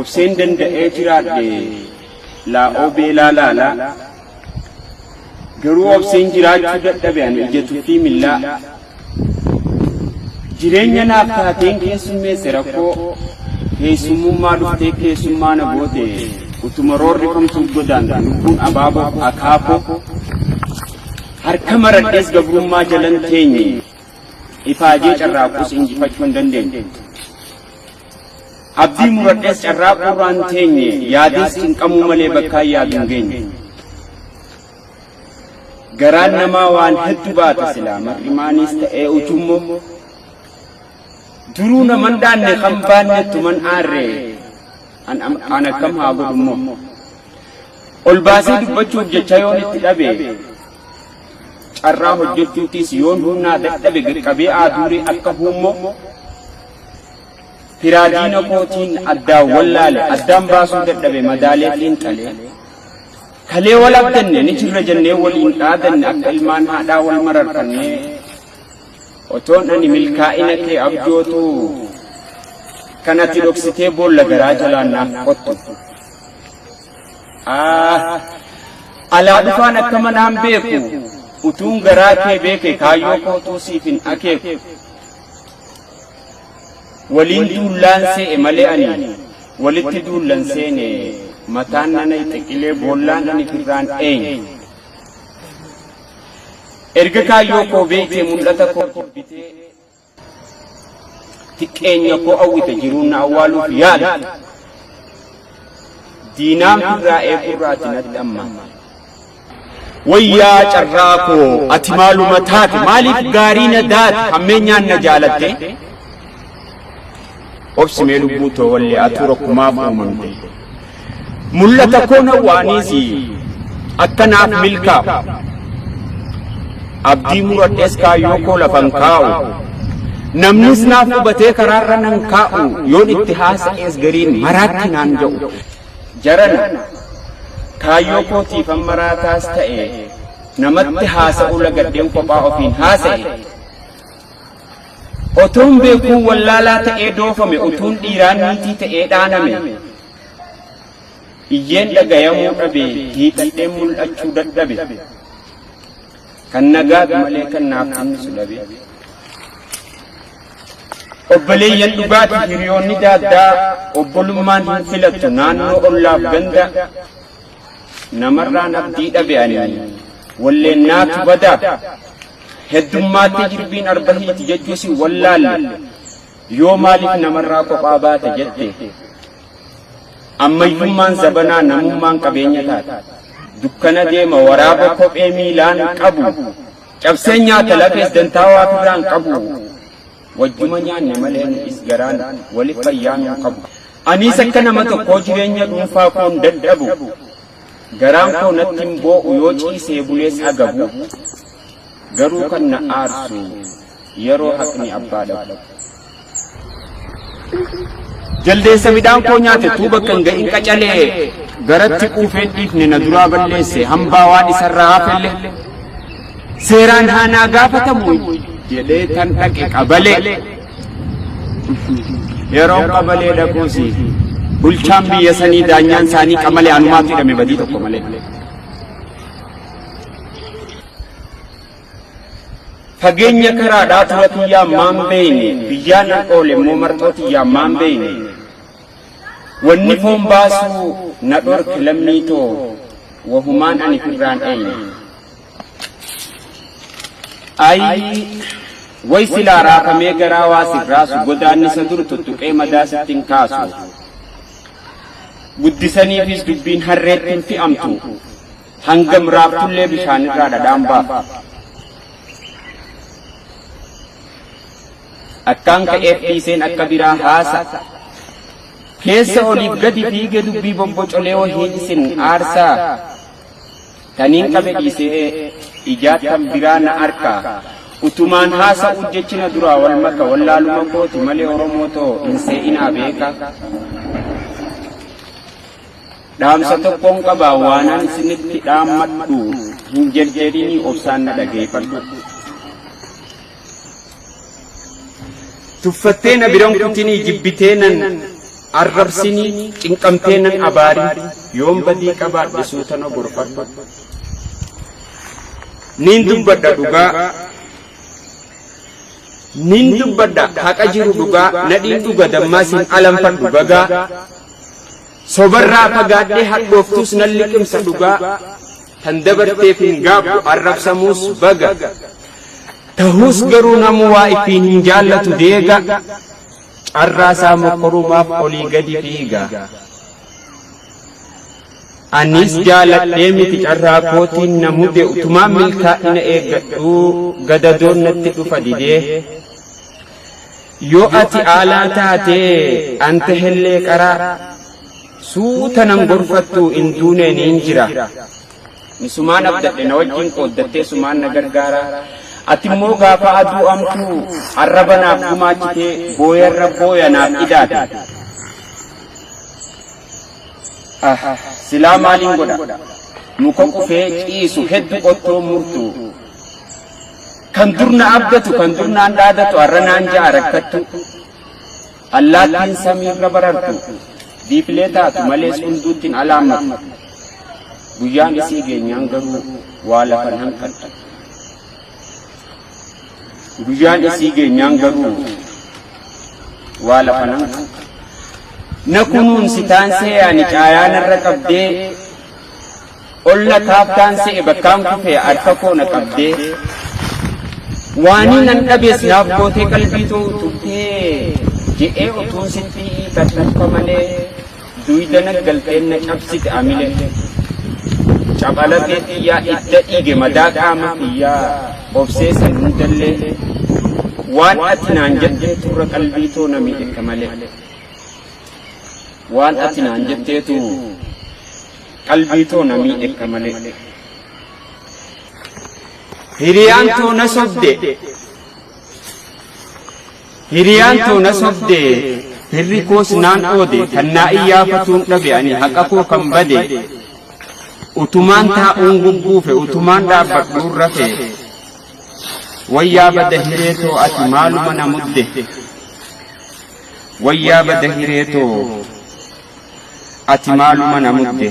obseen danda'ee jiraadhe laa'oo beelaa laala garuu obseen jiraachuu dadhabe ani ijatu fi millaa jireenya naaf taateen keessummeesse rakkoo keessummummaa dhuftee keessummaa na goote utuma roorri kamtuu godaan lubbuun abaaboo akaakoo harka maradhees gabrummaa jalan teenye ifaajee carraaquus injifachuu hin dandeenye abdii muradhees carraaquurraan teenye yaadees cinqamuu malee bakkaan yaadu hin geenye garaan namaa waan hedduu baata silaa mar'imaaniis ta'ee ujummoo duruu naman dhaanne kan baannetu man aarree an akkam haa godhummoo ol baasee dubbachuuf jecha yoon itti dhabe carraa hojjechuutis yoon humnaa dadhabe qaqqabee aaduurii akka huummoo firaadiina kootiin addaan wallaale addaan baasuu dadhabe madaalee xiinxalee kalee wal abdanne ni jirra jennee waliin dhaadanne akka ilmaan haadhaa wal mararfannee otoon ani milkaa'ina kee abjootu kanatti dhoksitee boolla garaa jalaan naaf qottu alaa dhufaan akka manaan beeku utuun garaa kee beeke kaayyoo kootuu siif hin akeeku waliin duullaan se'e malee ani walitti duullan seene mataan nana xiqilee boollaan ani firraan eenye erga kaayyoo koo beekee mul'ata koo jibbitee xiqqeenya koo awwite jiruun na awwaaluuf yaada diinaan firraa eeguurraati natti amma wayyaa carraa koo ati maaluma taate maaliif gaarii na daate hammeenyaan na jaalatte obsimee lubbuu too wallee atuu rakkumaaf uumamte mul'ata koo nawwaaniisi akkanaaf milkaa'u abdii muradhees kaayyoo koo lafan kaa'u namnis naaf hubatee karaarra nan kaa'u yoon itti haasa'ees gariin maraatti naan ja'u jarana kaayyoo kootiifan maraataas ta'e namatti haasa'u lagadheen kophaa ofiin haasa'e otoon beekuun wallaalaa ta'ee doofame utuun dhiiraan niitii ta'ee dhaaname iyyeen dhagayamuu dhabe hiixadheen mul'achuu dadhabe kan nagaatu malee kan naaf annisu dhabe obboleeyyan dhugaati hiriyoonni daaddaa obbolummaan hin filattu naannoo ollaaf ganda namarraan abdii dhabe ani walleen naatu badaa heddummaatti jirbiin arbahiiti jechuusi wallaalle yoo maaliif namarraa kophaa baate jette ammayyummaan zabanaa namummaan qabeenya taate dukkana deema waraaba kophee miilaan qabu cabsee nyaata lafees dantaa waa firraan qabu wajjuma nyaanne malee nutis garaan waliif fayyaanuu qabu aniis akka nama tokkoo jireenya dhuunfaa koon dadhabu garaan koo natti hin boo'u yoo ciisee bulees agabu garuu kan na aarsu yeroo haqni abbaa dhabu jaldeessa midhaan koo nyaate tuu bakka hin ga'in qacalee garatti quufeen dhiifne na duraa balleesse hambaa waan isarraa hafelle seeraan haanaa gaafatamu jedhee tan dhaqe qabalee yeroo qabalee dhaquusi bulchaan biyya sanii daanyaan isaanii qamalee anumaatu hidhame badii tokko malee fageenya karaadhaa tura xiyyaa maan beeyne biyyaan an oole immoo marxoo xiyyaa maan beeyne wanni foon baasuu na dhorke lammiitoo wahumaan ani firraan eenye way silaa raafamee garaa waa sirraasu godaannisa dur tuttuqee madaa sittin kaasu guddisaniifis dubbiin harreettiin fi'amtu hangam raaftullee bishaanirraa dhadhaan baafa akkaan ka'eef dhiiseen akka biraa haasa keessa oliif gadi fiige dubbii bobbocolee wahiin isin aarsaa taniin qabe dhiisee ijaattan biraa na arkaa utumaan haasa'u jechina duraa wal maka wallaaluma kooti malee oromootoo hin see'inaa beeka dhaamsa tokkoon qabaa waanaan isinitti dhaammadhu hin jedhinii obsaan na dhageeffadhu tuffattee na biran kutinii jibbiteenan arrabsini cinqamteenan abaari yoom badii qabaadhe suutana gorfadhu nin dubbadha dhugaa nin dubbadha haqa jiru dhugaa nadhiin dhuga dammaasin alanfadhu bagaa sobarraa fagaadhee hadhooftus nan liqimsa dhugaa tan dabarteef hin gaabbu arrabsamuus baga tahus garuu namu waa ittiin hin jaallatu deega carraasaa mokkorumaaf olii gadi fiiga anis jaaladhee miti carraa kootiin namude utumaa milkaa'ina eeggadhu gadadoon natti dhufa didee yoo ati aalaa taatee anta hellee qaraa suuta nan gorfattu in duuneen hin jira nisumaan abdadhe na wajjin qooddattee sumaan na gargaara ati immoo gaafa aduu amtuu arraba naaf gumaachitee booyarra booya naaf idaate silaa maaliin godha muka qufee ciisu heddu qottoo murtu kan durna abdatu kan durnaan dhaadatu arranaan ja'a rakkattu allaattiin samiirra barartu diifilee taatu malees hunduuttiin alaammatu guyyaan isii geenyaan garuu waa lafan hanqadha guyyaan isii geenyaan garuu waa lafan hanqadha na kunuunsi taansee ani caayaanarra qabdee olla taaftaansee bakkaan kufee harka koo na qabdee waanii nan dhabees naaf gootee qalbii too tuttee je'ee utuun sitti hiixadhakka malee duyda naggalteen na cabsite amile cabalatee xiyyaa idda dhiige madaa qaama xiyyaa obsee san hundallee waan ati naan jettee turra qalbii too na miidhekka malee waan ati naan jetteetu qalbii too na miidhekka malee hiriyaan too na sobde hiriyaan too na sobde hirri koos naan oode kan naa iyyaafatuun dhabe ani haqa koo kan bade utumaan taa'uun gugguufe utumaan dhaabbadhuun rafe wayyaa bada hireetoo ati maaluma na mudde wayyaa bada hireetoo ati maaluma na mudde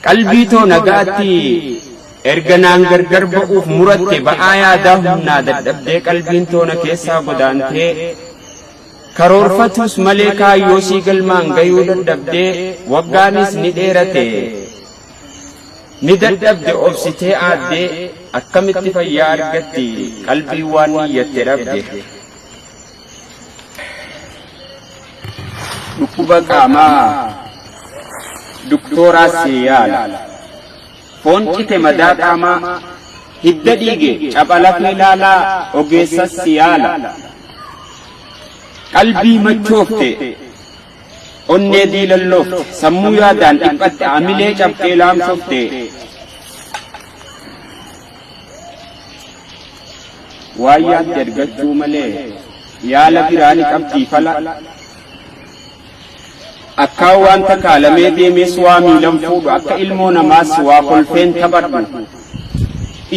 qalbii too nagaatti erga naan gargar ba'uuf muratte ba'aa yaadaa humnaa dadhabdee qalbiin toona keessaa godaantee karoorfatus malee kaayyoo sii galmaan gayuu dadhabdee waggaanis ni dheerate ni dadhabde obsitee aaddee akkamitti fayyaa argatti qalbii waan niyyatte dhabde dhukkuba qaamaa duktooraa si yaala foon cite madaa qaamaa hidda dhiige cabalafee laalaa ogeessas si yaala qalbii machoofte onnee diilalloofte sammuu yaadaan dhiphatte amilee cabxee laamsofte waan yaadde argachuu malee yaala biraani qabdii fala akka wanta kaalamee deemes waa miilan fuudhu akka ilmoo namaas waa kolfeen taphadhu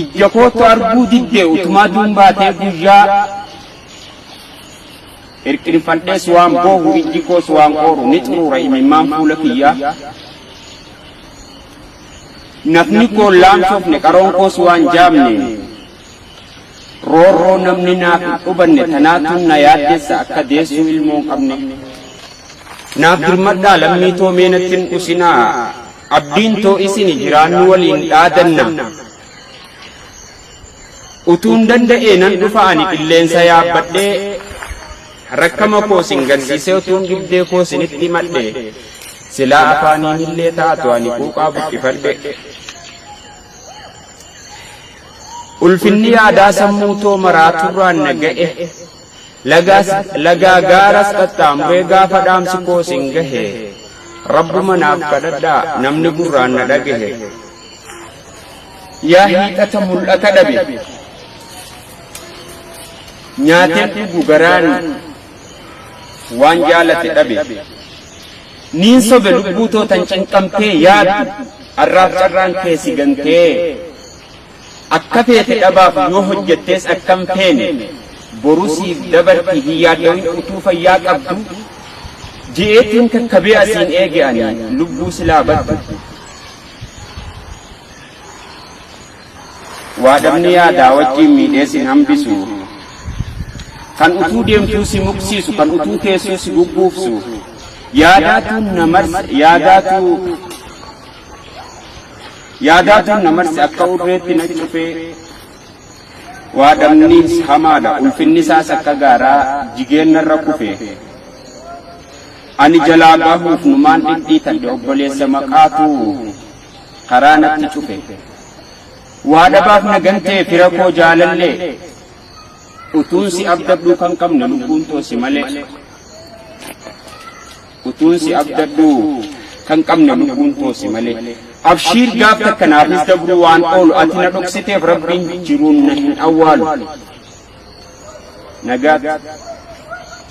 ija kootu arguu diddee utumaa duumbaatee guyyaa irqinfadhees waan boohu ijji koos waan qooru ni xuruura imimmaan fuula kiyyaa nafni koon laamsofne qaroon koos waan jaamne roorroo namni naaf hin dhubanne tanaatuun na yaaddeessa akka deessuu ilmoo qabne naaf dirmadhaa lammii too meenattin dhusinaa abdiin too isini jiraannu waliin dhaadanna utuun danda'ee nan dhufa ani qilleensa yaabbadhee rakkama koosin garsiisee utuun dhibdee koosinitti madhe silaa afaaniin illee taatu ani quuqaa buqqifadhe ulfinni yaadaa sammuu too maraaturraan na ga'e lagaa gaaras qaxxaamuree gaafa dhaamsi koosin gahe rabbuma naaf kadhadhaa namni gurraan na dhagahe yaa hiixata mul'ata dhabe nyaateen dhugu garaan waan jaalate dhabe niin sobe lubbuu too tan cinqamtee yaaddu arraaf carraan kee si gantee akka feete dhabaaf yoo hojjettees akkam feene borusiif dabartii hin yaadawin utuu fayyaa qabdu ji'eetiin kakkabee asiin eege'anii lubbuu silaa baddu. Waa dhabni yaadaa wajjin miidheesin hambisu kan utuu deemtuu si muqsiisu kan utuu teessuu si gugguufsu yaadaatuun namarsi akka urreetti na cufee waa dhabnis hamaadha ulfinni isaas akka gaaraa jigeennarra kufe ani jalaa bahuuf numaan dhidhiitadhe obboleessa maqaatu karaa natti cufe waa dhabaaf nagantee fira koo jaalallee utuun si abdadhuu kan qabne lubbuun toosi malee utuun si abdadhuu kan qabne lubbuun toosi malee abshiir gaaf takkanaafis dabruu waan oolu ati na dhoksiteef rabbiin jiruun na hin awwaalu nagaatti